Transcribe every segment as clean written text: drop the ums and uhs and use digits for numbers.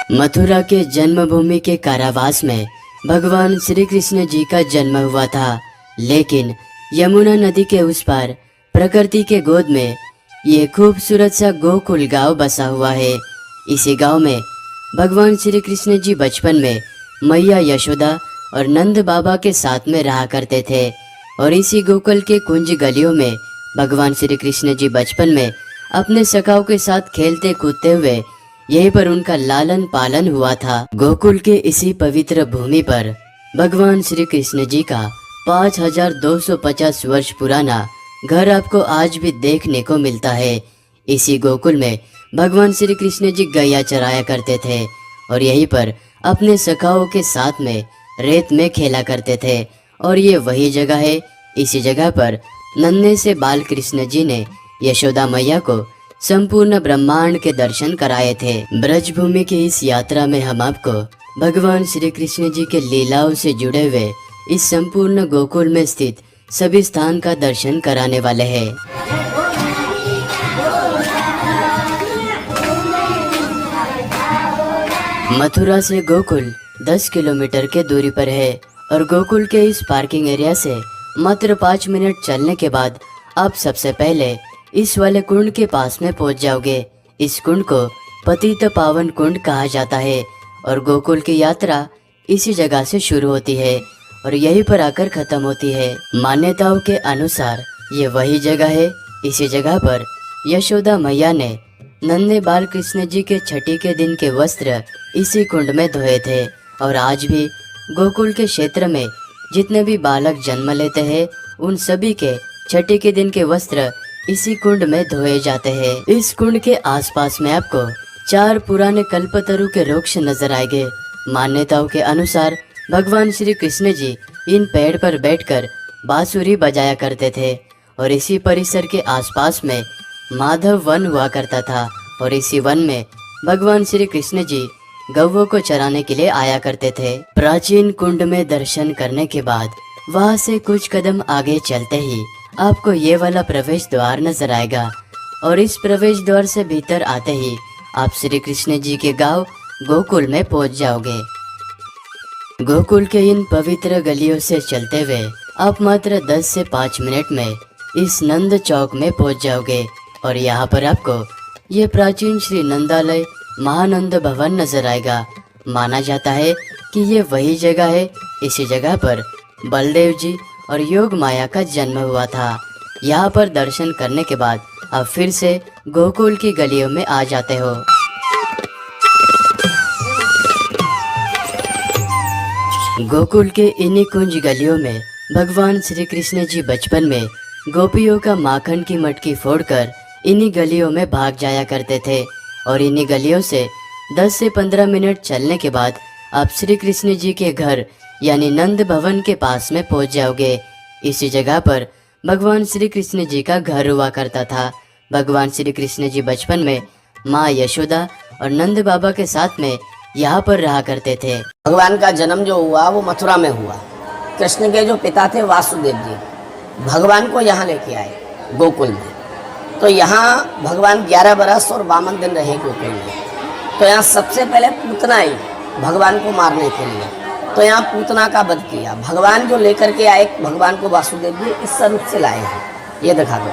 मथुरा के जन्मभूमि के कारावास में भगवान श्री कृष्ण जी का जन्म हुआ था, लेकिन यमुना नदी के उस पार प्रकृति के गोद में ये खूबसूरत सा गोकुल गांव बसा हुआ है। इसी गांव में भगवान श्री कृष्ण जी बचपन में मैया यशोदा और नंद बाबा के साथ में रहा करते थे और इसी गोकुल के कुंज गलियों में भगवान श्री कृष्ण जी बचपन में अपने सखाओं के साथ खेलते कूदते हुए यहीं पर उनका लालन पालन हुआ था। गोकुल के इसी पवित्र भूमि पर भगवान श्री कृष्ण जी का 5250 वर्ष पुराना घर आपको आज भी देखने को मिलता है। इसी गोकुल में भगवान श्री कृष्ण जी गैया चराया करते थे और यहीं पर अपने सखाओं के साथ में रेत में खेला करते थे और ये वही जगह है। इसी जगह पर नन्हे से बाल कृष्ण जी ने यशोदा मैया को संपूर्ण ब्रह्मांड के दर्शन कराए थे। ब्रजभूमि की इस यात्रा में हम आपको भगवान श्री कृष्ण जी के लीलाओं से जुड़े हुए इस संपूर्ण गोकुल में स्थित सभी स्थान का दर्शन कराने वाले हैं। मथुरा से गोकुल 10 किलोमीटर के दूरी पर है और गोकुल के इस पार्किंग एरिया से मात्र 5 मिनट चलने के बाद आप सबसे पहले इस वाले कुंड के पास में पहुंच जाओगे। इस कुंड को पतित पावन कुंड कहा जाता है और गोकुल की यात्रा इसी जगह से शुरू होती है और यहीं पर आकर खत्म होती है। मान्यताओं के अनुसार ये वही जगह है। इसी जगह पर यशोदा मैया ने नन्हे बाल कृष्ण जी के छठी के दिन के वस्त्र इसी कुंड में धोए थे और आज भी गोकुल के क्षेत्र में जितने भी बालक जन्म लेते हैं उन सभी के छठी के दिन के वस्त्र इसी कुंड में धोए जाते हैं। इस कुंड के आसपास में आपको 4 पुराने कल्पतरु के वृक्ष नजर आएंगे। मान्यताओं के अनुसार भगवान श्री कृष्ण जी इन पेड़ पर बैठकर बांसुरी बजाया करते थे और इसी परिसर के आसपास में माधव वन हुआ करता था और इसी वन में भगवान श्री कृष्ण जी गौवों को चराने के लिए आया करते थे। प्राचीन कुंड में दर्शन करने के बाद वहां से कुछ कदम आगे चलते ही आपको ये वाला प्रवेश द्वार नजर आएगा और इस प्रवेश द्वार से भीतर आते ही आप श्री कृष्ण जी के गांव गोकुल में पहुंच जाओगे। गोकुल के इन पवित्र गलियों से चलते हुए आप मात्र 10 से 5 मिनट में इस नंद चौक में पहुंच जाओगे और यहाँ पर आपको ये प्राचीन श्री नंदालय महानंद भवन नजर आएगा। माना जाता है कि ये वही जगह है। इसी जगह पर बलदेव जी और योग माया का जन्म हुआ था। यहाँ पर दर्शन करने के बाद आप फिर से गोकुल की गलियों में आ जाते हो। गोकुल के इन्हीं कुंज गलियों में भगवान श्री कृष्ण जी बचपन में गोपियों का माखन की मटकी फोड़कर इन्हीं गलियों में भाग जाया करते थे और इन्हीं गलियों से 10 से 15 मिनट चलने के बाद आप श्री कृष्ण जी के घर यानी नंद भवन के पास में पहुंच जाओगे। इसी जगह पर भगवान श्री कृष्ण जी का घर हुआ करता था। भगवान श्री कृष्ण जी बचपन में माँ यशोदा और नंद बाबा के साथ में यहाँ पर रहा करते थे। भगवान का जन्म जो हुआ वो मथुरा में हुआ। कृष्ण के जो पिता थे वासुदेव जी भगवान को यहाँ लेके आए गोकुल में। तो यहाँ भगवान 11 बरस और 52 दिन रहे गोकुल में। तो यहाँ सबसे पहले पूतना आई भगवान को मारने के लिए, तो यहाँ पूतना का वध किया। भगवान जो लेकर के आए भगवान को वासुदेव जी इस स्वरूप से लाए हैं, ये दिखा दो,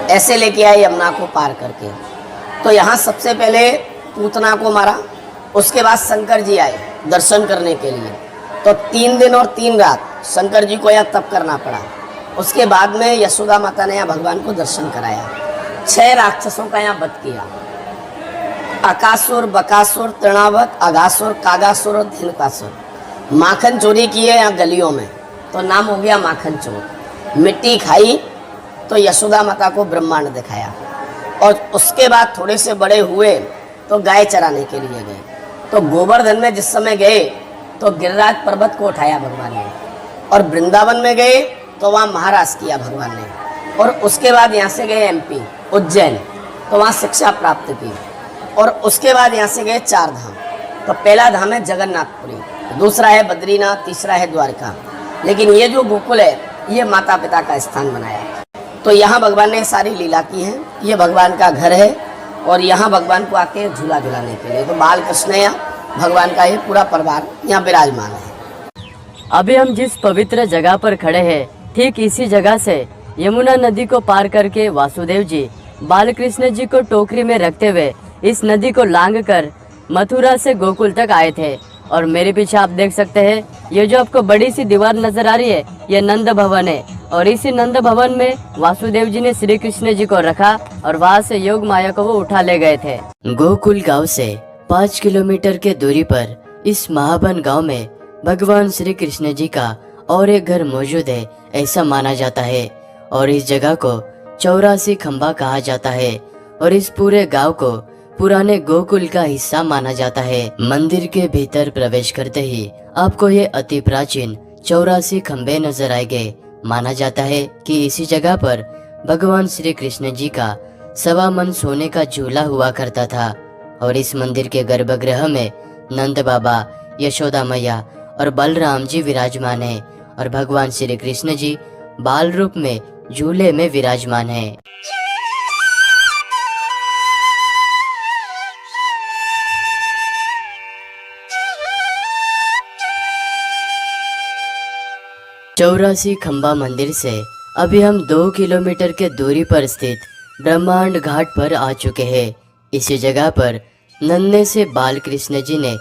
ऐसे लेके आए यमुना को पार करके। तो यहाँ सबसे पहले पूतना को मारा, उसके बाद शंकर जी आए दर्शन करने के लिए। तो 3 दिन और 3 रात शंकर जी को यहाँ तप करना पड़ा। उसके बाद में यशोदा माता ने यहाँ भगवान को दर्शन कराया। 6 राक्षसों का यहाँ वध किया, अकासुर, बकासुर, तृणावत, अघासुर, कागासुर और धिनकासुर। माखन चोरी किए यहाँ गलियों में, तो नाम हो गया माखन चोर। मिट्टी खाई तो यशोदा माता को ब्रह्मांड दिखाया और उसके बाद थोड़े से बड़े हुए तो गाय चराने के लिए गए। तो गोवर्धन में जिस समय गए तो गिरिराज पर्वत को उठाया भगवान ने और वृंदावन में गए तो वहाँ महाराज किया भगवान ने। और उसके बाद यहाँ से गए MP उज्जैन, तो वहाँ शिक्षा प्राप्त की। और उसके बाद यहाँ से गए 4 धाम। तो पहला धाम है जगन्नाथपुरी, दूसरा है बद्रीनाथ, तीसरा है द्वारका। लेकिन ये जो गोकुल है ये माता पिता का स्थान बनाया। तो यहाँ भगवान ने सारी लीला की है। ये भगवान का घर है और यहाँ भगवान को आते हैं झूला झुलाने के लिए। तो बाल कृष्ण या भगवान का ये पूरा परिवार यहाँ विराजमान है। अभी हम जिस पवित्र जगह पर खड़े हैं, ठीक इसी जगह से यमुना नदी को पार करके वासुदेव जी बाल कृष्ण जी को टोकरी में रखते हुए इस नदी को लांग कर मथुरा से गोकुल तक आए थे। और मेरे पीछे आप देख सकते हैं, ये जो आपको बड़ी सी दीवार नजर आ रही है, ये नंद भवन है। और इसी नंद भवन में वासुदेव जी ने श्री कृष्ण जी को रखा और वहाँ से योग माया को वो उठा ले गए थे। गोकुल गांव से 5 किलोमीटर के दूरी पर इस महाबन गांव में भगवान श्री कृष्ण जी का और एक घर मौजूद है, ऐसा माना जाता है। और इस जगह को 84 खंबा कहा जाता है और इस पूरे गांव को पुराने गोकुल का हिस्सा माना जाता है। मंदिर के भीतर प्रवेश करते ही आपको ये अति प्राचीन 84 खंबे नजर आएंगे। माना जाता है कि इसी जगह पर भगवान श्री कृष्ण जी का 1.25 मन सोने का झूला हुआ करता था। और इस मंदिर के गर्भगृह में नंद बाबा, यशोदा मैया और बलराम जी विराजमान है और भगवान श्री कृष्ण जी बाल रूप में झूले में विराजमान है। चौरासी खंबा मंदिर से अभी हम 2 किलोमीटर के दूरी पर स्थित ब्रह्मांड घाट पर आ चुके हैं। इसी जगह पर नन्हे से बाल कृष्ण जी ने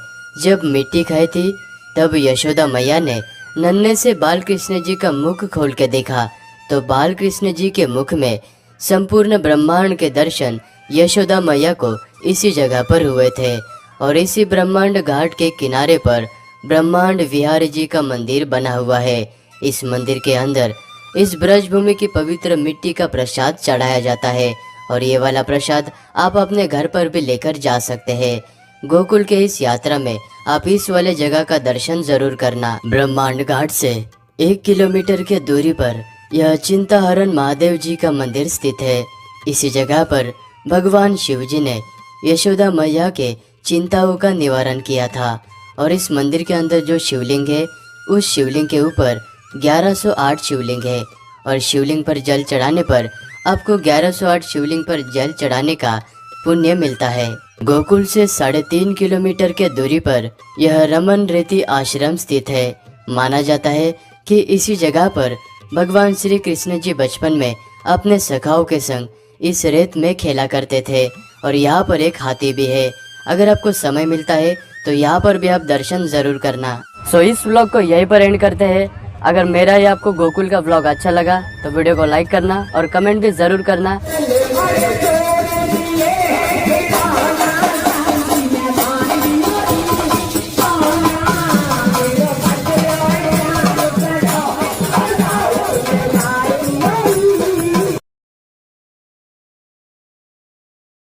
जब मिट्टी खाई थी, तब यशोदा मैया ने नन्हे से बाल कृष्ण जी का मुख खोल के देखा तो बाल कृष्ण जी के मुख में संपूर्ण ब्रह्मांड के दर्शन यशोदा मैया को इसी जगह पर हुए थे। और इसी ब्रह्मांड घाट के किनारे पर ब्रह्मांड विहार जी का मंदिर बना हुआ है। इस मंदिर के अंदर इस ब्रजभूमि की पवित्र मिट्टी का प्रसाद चढ़ाया जाता है और ये वाला प्रसाद आप अपने घर पर भी लेकर जा सकते हैं। गोकुल के इस यात्रा में आप इस वाले जगह का दर्शन जरूर करना। ब्रह्मांड घाट से 1 किलोमीटर के दूरी पर यह चिंताहरण महादेव जी का मंदिर स्थित है। इसी जगह पर भगवान शिव जी ने यशोदा मैया के चिंताओं का निवारण किया था। और इस मंदिर के अंदर जो शिवलिंग है, उस शिवलिंग के ऊपर 1108 शिवलिंग है और शिवलिंग पर जल चढ़ाने पर आपको 1108 शिवलिंग पर जल चढ़ाने का पुण्य मिलता है। गोकुल से 3.5 किलोमीटर के दूरी पर यह रमन रेती आश्रम स्थित है। माना जाता है कि इसी जगह पर भगवान श्री कृष्ण जी बचपन में अपने सखाओं के संग इस रेत में खेला करते थे। और यहाँ पर एक हाथी भी है। अगर आपको समय मिलता है तो यहाँ पर भी आप दर्शन जरूर करना। सो इस व्लॉग को यहीं पर एंड करते हैं। अगर मेरा या आपको गोकुल का व्लॉग अच्छा लगा तो वीडियो को लाइक करना और कमेंट भी जरूर करना।